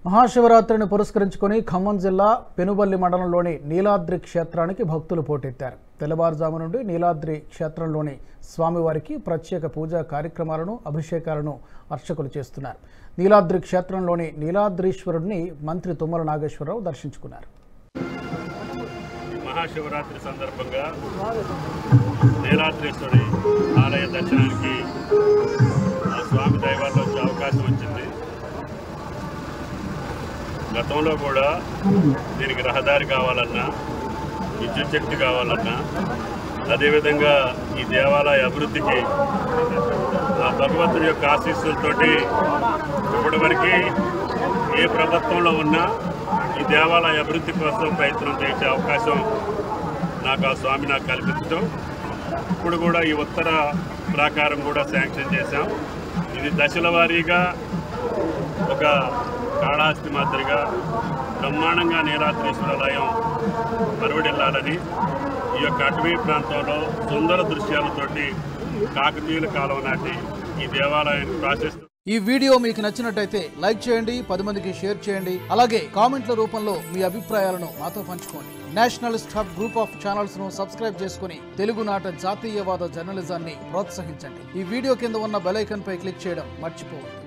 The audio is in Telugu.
మహాశివరాత్రిని పురస్కరించుకొని ఖమ్మం జిల్లా పెనుబల్లి మండలంలోని నీలాద్రి క్షేత్రానికి భక్తులు పోటెత్తారు. తెల్లవారుజాము నుండి నీలాద్రి క్షేత్రంలోని స్వామివారికి ప్రత్యేక పూజా కార్యక్రమాలను, అభిషేకాలను అర్చకులు చేస్తున్నారు. నీలాద్రి క్షేత్రంలోని నీలాద్రీశ్వరుడిని మంత్రి తుమ్మల నాగేశ్వరరావు దర్శించుకున్నారు. మహాశివరాత్రి సందర్భంగా నీలాద్రీశ్వరి ఆలయ దర్శనానికి స్వామి దైవాల్లో వచ్చే అవకాశం వచ్చింది. గతంలో కూడా దీనికి రహదారి కావాలన్నా, విద్యుత్ శక్తి కావాలన్నా, అదేవిధంగా ఈ దేవాలయ అభివృద్ధికి ఆ భగవంతుడి యొక్క ఆశీస్సులతోటి ఇప్పటివరకు ఏ ప్రభుత్వంలో ఉన్నా ఈ దేవాలయ అభివృద్ధి కోసం ప్రయత్నం చేసే అవకాశం నాకు ఆ స్వామి నాకు కల్పించడం. ఇప్పుడు కూడా ఈ ఉత్తర ప్రాకారం కూడా శాంక్షన్ చేశాం. ఇది దశల వారీగా ఒక కాళహస్తి మాదిరిగా బ్రహ్మాండంగా నీలాద్రీశ్వరాలయం మరువడిల్లాలని ఈ యొక్క అటవీ ప్రాంతంలో సుందర దృశ్యాలతోటి కాకతీయుల కాలం నాటి ఈ దేవాలయాన్ని ప్రాశస్త్యం. ఈ వీడియో మీకు నచ్చినట్టయితే లైక్ చేయండి, 10 మందికి షేర్ చేయండి. అలాగే కామెంట్ల రూపంలో మీ అభిప్రాయాలను మాతో పంచుకోండి. Nationalist hub group of channels ను సబ్స్క్రైబ్ చేసుకుని తెలుగునాట జాతీయవాద జర్నలిజాన్ని ప్రోత్సహించండి. ఈ వీడియో కింద ఉన్న బెల్ ఐకాన్ పై క్లిక్ చేయడం మర్చిపోవద్దు.